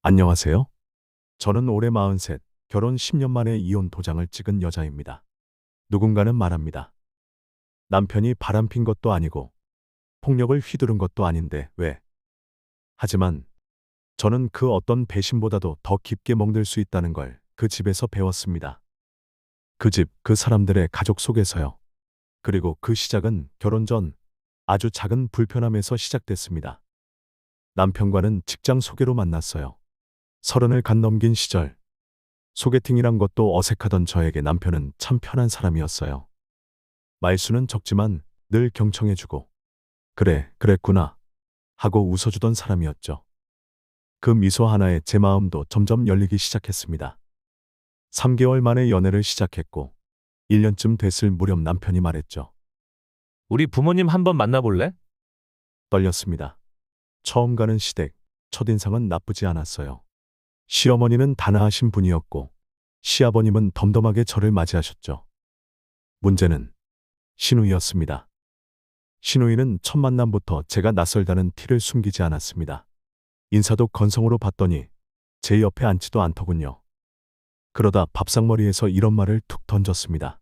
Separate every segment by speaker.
Speaker 1: 안녕하세요. 저는 올해 43, 결혼 10년 만에 이혼 도장을 찍은 여자입니다. 누군가는 말합니다. 남편이 바람핀 것도 아니고 폭력을 휘두른 것도 아닌데 왜? 하지만 저는 그 어떤 배신보다도 더 깊게 멍들 수 있다는 걸 그 집에서 배웠습니다. 그 집, 그 사람들의 가족 속에서요. 그리고 그 시작은 결혼 전 아주 작은 불편함에서 시작됐습니다. 남편과는 직장 소개로 만났어요. 30을 갓 넘긴 시절, 소개팅이란 것도 어색하던 저에게 남편은 참 편한 사람이었어요. 말수는 적지만 늘 경청해주고, 그래, 그랬구나, 하고 웃어주던 사람이었죠. 그 미소 하나에 제 마음도 점점 열리기 시작했습니다. 3개월 만에 연애를 시작했고, 1년쯤 됐을 무렵 남편이 말했죠.
Speaker 2: 우리 부모님 한번 만나볼래?
Speaker 1: 떨렸습니다. 처음 가는 시댁, 첫인상은 나쁘지 않았어요. 시어머니는 단아하신 분이었고, 시아버님은 덤덤하게 저를 맞이하셨죠. 문제는 신우이였습니다. 신우이는 첫 만남부터 제가 낯설다는 티를 숨기지 않았습니다. 인사도 건성으로 봤더니 제 옆에 앉지도 않더군요. 그러다 밥상머리에서 이런 말을 툭 던졌습니다.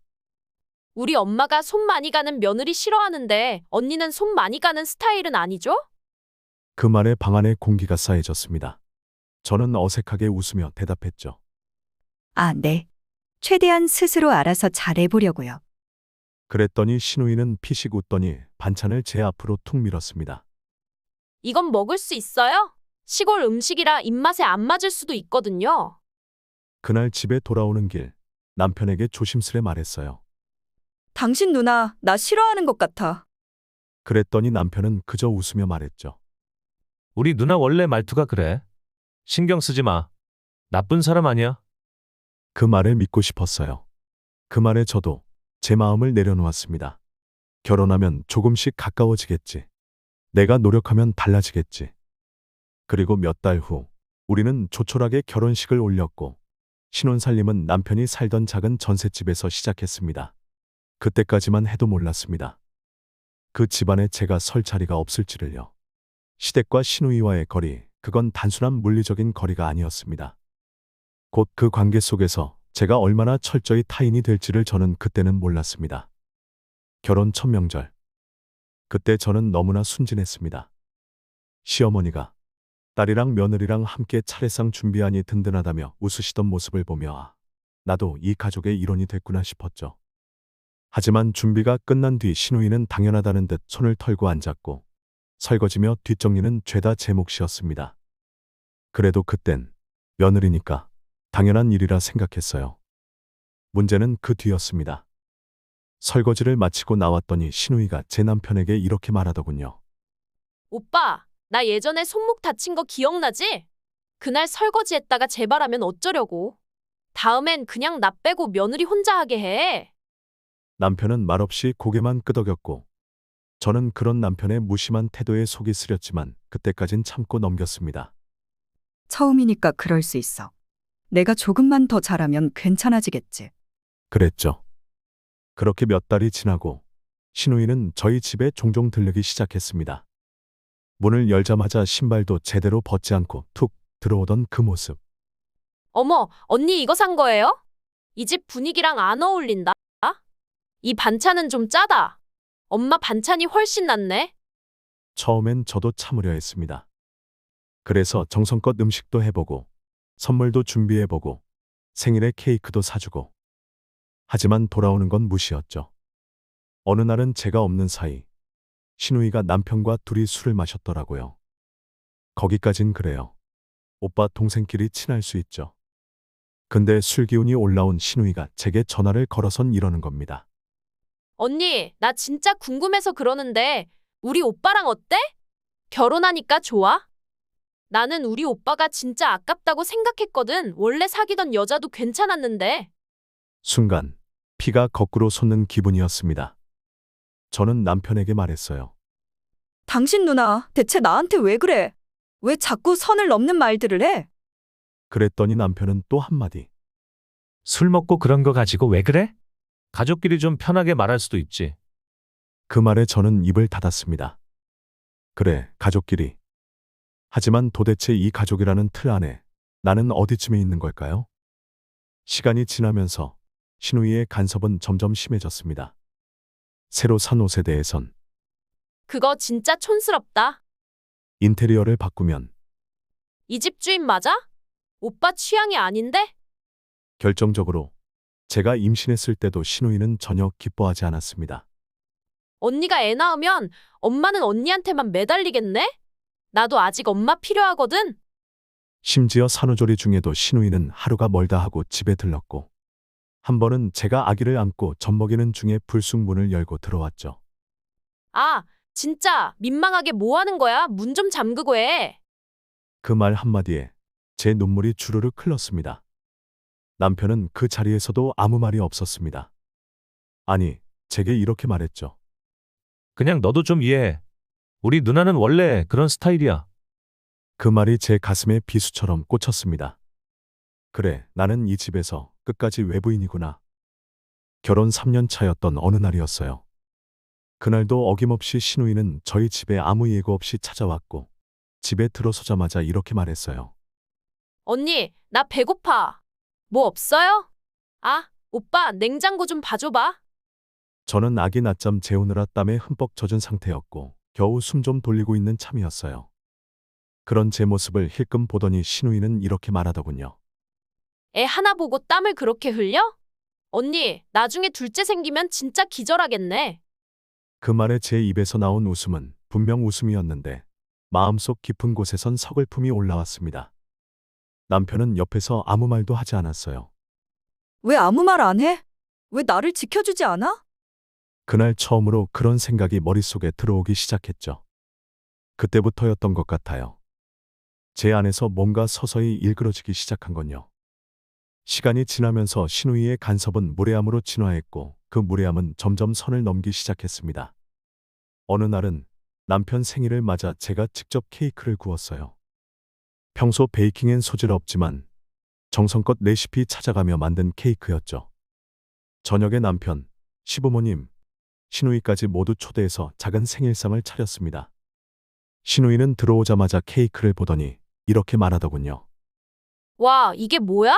Speaker 3: 우리 엄마가 손 많이 가는 며느리 싫어하는데 언니는 손 많이 가는 스타일은 아니죠?
Speaker 1: 그 말에 방 안에 공기가 싸해졌습니다. 저는 어색하게 웃으며 대답했죠.
Speaker 4: 아, 네. 최대한 스스로 알아서 잘해보려고요.
Speaker 1: 그랬더니 신우이는 피식 웃더니 반찬을 제 앞으로 툭 밀었습니다.
Speaker 3: 이건 먹을 수 있어요? 시골 음식이라 입맛에 안 맞을 수도 있거든요.
Speaker 1: 그날 집에 돌아오는 길, 남편에게 조심스레 말했어요.
Speaker 4: 당신 누나, 나 싫어하는 것 같아.
Speaker 1: 그랬더니 남편은 그저 웃으며 말했죠.
Speaker 2: 우리 누나 원래 말투가 그래. 신경 쓰지 마. 나쁜 사람 아니야.
Speaker 1: 그 말을 믿고 싶었어요. 그 말에 저도 제 마음을 내려놓았습니다. 결혼하면 조금씩 가까워지겠지. 내가 노력하면 달라지겠지. 그리고 몇 달 후, 우리는 조촐하게 결혼식을 올렸고, 신혼살림은 남편이 살던 작은 전셋집에서 시작했습니다. 그때까지만 해도 몰랐습니다. 그 집안에 제가 설 자리가 없을지를요. 시댁과 신우이와의 거리, 그건 단순한 물리적인 거리가 아니었습니다. 곧 그 관계 속에서 제가 얼마나 철저히 타인이 될지를 저는 그때는 몰랐습니다. 결혼 첫 명절. 그때 저는 너무나 순진했습니다. 시어머니가 딸이랑 며느리랑 함께 차례상 준비하니 든든하다며 웃으시던 모습을 보며 나도 이 가족의 일원이 됐구나 싶었죠. 하지만 준비가 끝난 뒤 신우이는 당연하다는 듯 손을 털고 앉았고 설거지며 뒷정리는 죄다 제 몫이었습니다. 그래도 그땐 며느리니까 당연한 일이라 생각했어요. 문제는 그 뒤였습니다. 설거지를 마치고 나왔더니 신우이가 제 남편에게 이렇게 말하더군요.
Speaker 3: 오빠, 나 예전에 손목 다친 거 기억나지? 그날 설거지했다가 재발하면 어쩌려고. 다음엔 그냥 나 빼고 며느리 혼자 하게 해.
Speaker 1: 남편은 말없이 고개만 끄덕였고 저는 그런 남편의 무심한 태도에 속이 쓰렸지만 그때까진 참고 넘겼습니다.
Speaker 4: 처음이니까 그럴 수 있어. 내가 조금만 더 잘하면 괜찮아지겠지.
Speaker 1: 그랬죠. 그렇게 몇 달이 지나고 신우이는 저희 집에 종종 들르기 시작했습니다. 문을 열자마자 신발도 제대로 벗지 않고 툭 들어오던 그 모습.
Speaker 3: 어머, 언니 이거 산 거예요? 이 집 분위기랑 안 어울린다. 이 반찬은 좀 짜다. 엄마 반찬이 훨씬 낫네.
Speaker 1: 처음엔 저도 참으려 했습니다. 그래서 정성껏 음식도 해보고 선물도 준비해보고 생일에 케이크도 사주고. 하지만 돌아오는 건 무시였죠. 어느 날은 제가 없는 사이 신우이가 남편과 둘이 술을 마셨더라고요. 거기까진 그래요. 오빠 동생끼리 친할 수 있죠. 근데 술 기운이 올라온 신우이가 제게 전화를 걸어선 이러는 겁니다.
Speaker 3: 언니, 나 진짜 궁금해서 그러는데 우리 오빠랑 어때? 결혼하니까 좋아? 나는 우리 오빠가 진짜 아깝다고 생각했거든. 원래 사귀던 여자도 괜찮았는데.
Speaker 1: 순간 피가 거꾸로 솟는 기분이었습니다. 저는 남편에게 말했어요.
Speaker 4: 당신 누나, 대체 나한테 왜 그래? 왜 자꾸 선을 넘는 말들을 해?
Speaker 1: 그랬더니 남편은 또 한마디.
Speaker 2: 술 먹고 그런 거 가지고 왜 그래? 가족끼리 좀 편하게 말할 수도 있지.
Speaker 1: 그 말에 저는 입을 닫았습니다. 그래, 가족끼리. 하지만 도대체 이 가족이라는 틀 안에 나는 어디쯤에 있는 걸까요? 시간이 지나면서 신우이의 간섭은 점점 심해졌습니다. 새로 산 옷에 대해선
Speaker 3: 그거 진짜 촌스럽다.
Speaker 1: 인테리어를 바꾸면
Speaker 3: 이 집 주인 맞아? 오빠 취향이 아닌데?
Speaker 1: 결정적으로 제가 임신했을 때도 신우이는 전혀 기뻐하지 않았습니다.
Speaker 3: 언니가 애 낳으면 엄마는 언니한테만 매달리겠네? 나도 아직 엄마 필요하거든.
Speaker 1: 심지어 산후조리 중에도 신우이는 하루가 멀다 하고 집에 들렀고 한 번은 제가 아기를 안고 젖먹이는 중에 불쑥 문을 열고 들어왔죠.
Speaker 3: 아, 진짜 민망하게 뭐 하는 거야? 문 좀 잠그고 해.
Speaker 1: 그 말 한마디에 제 눈물이 주르륵 흘렀습니다. 남편은 그 자리에서도 아무 말이 없었습니다. 아니, 제게 이렇게 말했죠.
Speaker 2: 그냥 너도 좀 이해해. 우리 누나는 원래 그런 스타일이야.
Speaker 1: 그 말이 제 가슴에 비수처럼 꽂혔습니다. 그래, 나는 이 집에서 끝까지 외부인이구나. 결혼 3년 차였던 어느 날이었어요. 그날도 어김없이 신우이는 저희 집에 아무 예고 없이 찾아왔고 집에 들어서자마자 이렇게 말했어요.
Speaker 3: 언니, 나 배고파. 뭐 없어요? 아, 오빠 냉장고 좀 봐줘봐.
Speaker 1: 저는 아기 낮잠 재우느라 땀에 흠뻑 젖은 상태였고 겨우 숨 좀 돌리고 있는 참이었어요. 그런 제 모습을 힐끔 보더니 신우이는 이렇게 말하더군요.
Speaker 3: 애 하나 보고 땀을 그렇게 흘려? 언니, 나중에 둘째 생기면 진짜 기절하겠네.
Speaker 1: 그 말에 제 입에서 나온 웃음은 분명 웃음이었는데 마음속 깊은 곳에선 서글픔이 올라왔습니다. 남편은 옆에서 아무 말도 하지 않았어요.
Speaker 4: 왜 아무 말 안 해? 왜 나를 지켜주지 않아?
Speaker 1: 그날 처음으로 그런 생각이 머릿속에 들어오기 시작했죠. 그때부터였던 것 같아요. 제 안에서 뭔가 서서히 일그러지기 시작한 건요. 시간이 지나면서 신우이의 간섭은 무례함으로 진화했고 그 무례함은 점점 선을 넘기 시작했습니다. 어느 날은 남편 생일을 맞아 제가 직접 케이크를 구웠어요. 평소 베이킹엔 소질 없지만 정성껏 레시피 찾아가며 만든 케이크였죠. 저녁에 남편, 시부모님, 신우이까지 모두 초대해서 작은 생일상을 차렸습니다. 신우이는 들어오자마자 케이크를 보더니 이렇게 말하더군요.
Speaker 3: 와, 이게 뭐야?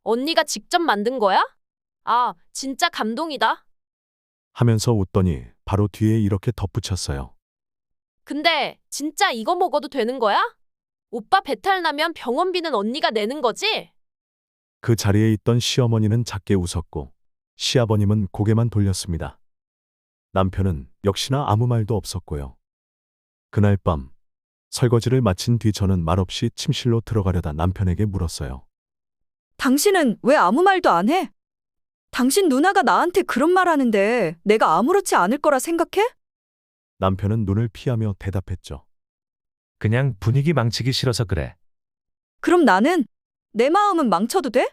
Speaker 3: 언니가 직접 만든 거야? 아, 진짜 감동이다.
Speaker 1: 하면서 웃더니 바로 뒤에 이렇게 덧붙였어요.
Speaker 3: 근데 진짜 이거 먹어도 되는 거야? 오빠 배탈 나면 병원비는 언니가 내는 거지?
Speaker 1: 그 자리에 있던 시어머니는 작게 웃었고 시아버님은 고개만 돌렸습니다. 남편은 역시나 아무 말도 없었고요. 그날 밤 설거지를 마친 뒤 저는 말없이 침실로 들어가려다 남편에게 물었어요.
Speaker 4: 당신은 왜 아무 말도 안 해? 당신 누나가 나한테 그런 말 하는데 내가 아무렇지 않을 거라 생각해?
Speaker 1: 남편은 눈을 피하며 대답했죠.
Speaker 2: 그냥 분위기 망치기 싫어서 그래.
Speaker 4: 그럼 나는? 내 마음은 망쳐도 돼?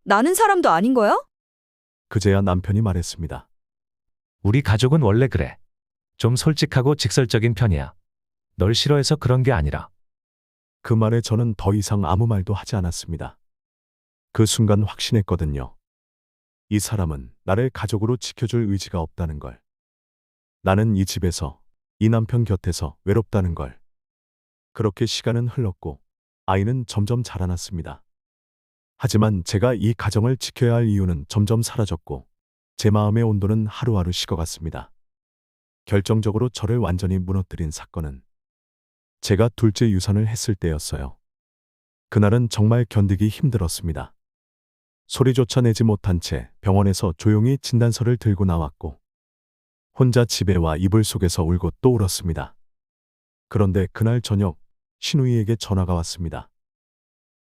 Speaker 4: 나는 사람도 아닌 거야?
Speaker 1: 그제야 남편이 말했습니다.
Speaker 2: 우리 가족은 원래 그래. 좀 솔직하고 직설적인 편이야. 널 싫어해서 그런 게 아니라.
Speaker 1: 그 말에 저는 더 이상 아무 말도 하지 않았습니다. 그 순간 확신했거든요. 이 사람은 나를 가족으로 지켜줄 의지가 없다는 걸. 나는 이 집에서, 이 남편 곁에서 외롭다는 걸. 그렇게 시간은 흘렀고 아이는 점점 자라났습니다. 하지만 제가 이 가정을 지켜야 할 이유는 점점 사라졌고 제 마음의 온도는 하루하루 식어갔습니다. 결정적으로 저를 완전히 무너뜨린 사건은 제가 둘째 유산을 했을 때였어요. 그날은 정말 견디기 힘들었습니다. 소리조차 내지 못한 채 병원에서 조용히 진단서를 들고 나왔고 혼자 집에 와 이불 속에서 울고 또 울었습니다. 그런데 그날 저녁 신우이에게 전화가 왔습니다.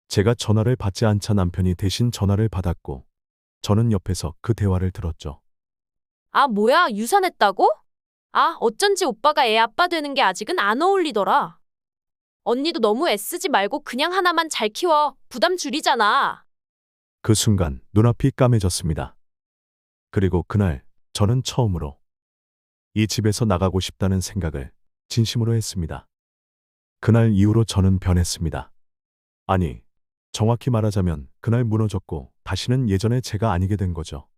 Speaker 1: 제가 전화를 받지 않자 남편이 대신 전화를 받았고 저는 옆에서 그 대화를 들었죠.
Speaker 3: 아, 뭐야, 유산했다고? 아, 어쩐지 오빠가 애 아빠 되는 게 아직은 안 어울리더라. 언니도 너무 애쓰지 말고 그냥 하나만 잘 키워. 부담 줄이잖아.
Speaker 1: 그 순간 눈앞이 까매졌습니다. 그리고 그날 저는 처음으로 이 집에서 나가고 싶다는 생각을 진심으로 했습니다. 그날 이후로 저는 변했습니다. 아니, 정확히 말하자면 그날 무너졌고 다시는 예전의 제가 아니게 된 거죠.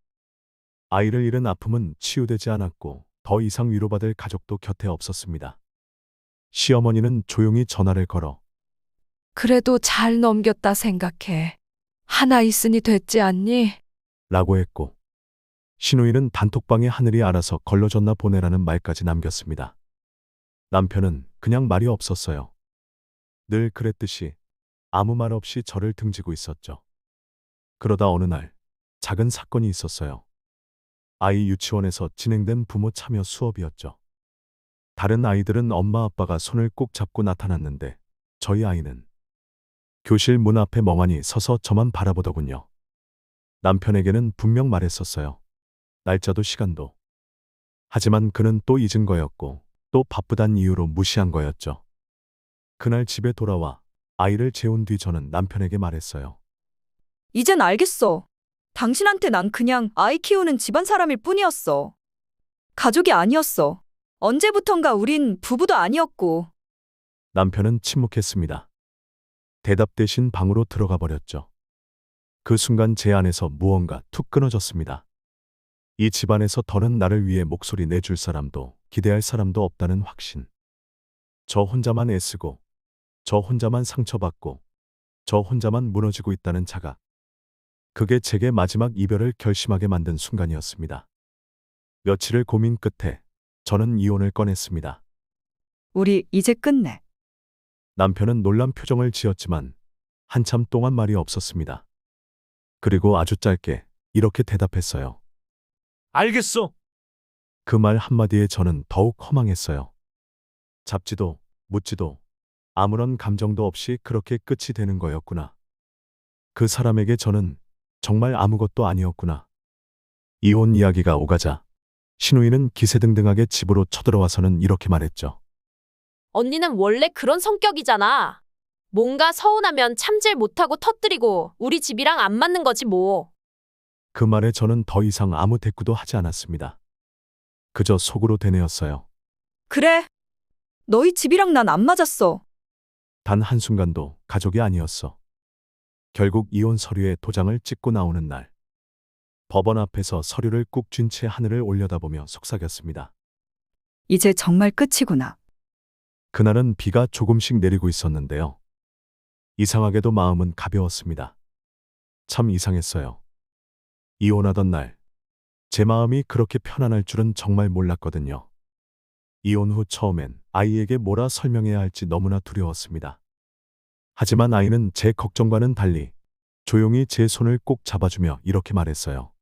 Speaker 1: 아이를 잃은 아픔은 치유되지 않았고 더 이상 위로받을 가족도 곁에 없었습니다. 시어머니는 조용히 전화를 걸어
Speaker 5: 그래도 잘 넘겼다 생각해. 하나 있으니 됐지 않니?
Speaker 1: 라고 했고, 신우이는 단톡방에 하늘이 알아서 걸러줬나 보내라는 말까지 남겼습니다. 남편은 그냥 말이 없었어요. 늘 그랬듯이 아무 말 없이 저를 등지고 있었죠. 그러다 어느 날 작은 사건이 있었어요. 아이 유치원에서 진행된 부모 참여 수업이었죠. 다른 아이들은 엄마 아빠가 손을 꼭 잡고 나타났는데 저희 아이는 교실 문 앞에 멍하니 서서 저만 바라보더군요. 남편에게는 분명 말했었어요. 날짜도 시간도. 하지만 그는 또 잊은 거였고 또 바쁘단 이유로 무시한 거였죠. 그날 집에 돌아와 아이를 재운 뒤 저는 남편에게 말했어요.
Speaker 4: 이젠 알겠어. 당신한테 난 그냥 아이 키우는 집안 사람일 뿐이었어. 가족이 아니었어. 언제부턴가 우린 부부도 아니었고.
Speaker 1: 남편은 침묵했습니다. 대답 대신 방으로 들어가 버렸죠. 그 순간 제 안에서 무언가 툭 끊어졌습니다. 이 집안에서 더는 나를 위해 목소리 내줄 사람도 기대할 사람도 없다는 확신. 저 혼자만 애쓰고, 저 혼자만 상처받고, 저 혼자만 무너지고 있다는 자각. 그게 제게 마지막 이별을 결심하게 만든 순간이었습니다. 며칠을 고민 끝에 저는 이혼을 꺼냈습니다.
Speaker 4: 우리 이제 끝내.
Speaker 1: 남편은 놀란 표정을 지었지만 한참 동안 말이 없었습니다. 그리고 아주 짧게 이렇게 대답했어요.
Speaker 2: 알겠어.
Speaker 1: 그 말 한마디에 저는 더욱 허망했어요. 잡지도 묻지도 아무런 감정도 없이 그렇게 끝이 되는 거였구나. 그 사람에게 저는 정말 아무것도 아니었구나. 이혼 이야기가 오가자 신우이는 기세등등하게 집으로 쳐들어와서는 이렇게 말했죠.
Speaker 3: 언니는 원래 그런 성격이잖아. 뭔가 서운하면 참질 못하고 터뜨리고 우리 집이랑 안 맞는 거지 뭐.
Speaker 1: 그 말에 저는 더 이상 아무 대꾸도 하지 않았습니다. 그저 속으로 되뇌었어요.
Speaker 4: 그래. 너희 집이랑 난 안 맞았어.
Speaker 1: 단 한순간도 가족이 아니었어. 결국 이혼 서류에 도장을 찍고 나오는 날. 법원 앞에서 서류를 꾹 쥔 채 하늘을 올려다보며 속삭였습니다.
Speaker 4: 이제 정말 끝이구나.
Speaker 1: 그날은 비가 조금씩 내리고 있었는데요. 이상하게도 마음은 가벼웠습니다. 참 이상했어요. 이혼하던 날, 제 마음이 그렇게 편안할 줄은 정말 몰랐거든요. 이혼 후 처음엔 아이에게 뭐라 설명해야 할지 너무나 두려웠습니다. 하지만 아이는 제 걱정과는 달리 조용히 제 손을 꼭 잡아주며 이렇게 말했어요.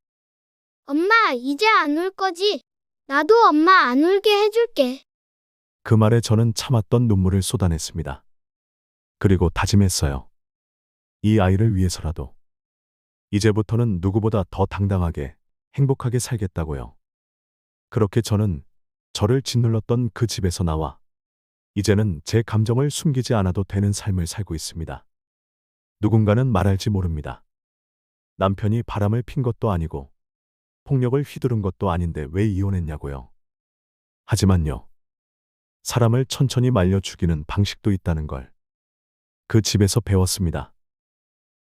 Speaker 6: 엄마, 이제 안 울 거지? 나도 엄마 안 울게 해줄게.
Speaker 1: 그 말에 저는 참았던 눈물을 쏟아냈습니다. 그리고 다짐했어요. 이 아이를 위해서라도. 이제부터는 누구보다 더 당당하게, 행복하게 살겠다고요. 그렇게 저는 저를 짓눌렀던 그 집에서 나와 이제는 제 감정을 숨기지 않아도 되는 삶을 살고 있습니다. 누군가는 말할지 모릅니다. 남편이 바람을 핀 것도 아니고 폭력을 휘두른 것도 아닌데 왜 이혼했냐고요. 하지만요. 사람을 천천히 말려 죽이는 방식도 있다는 걸 그 집에서 배웠습니다.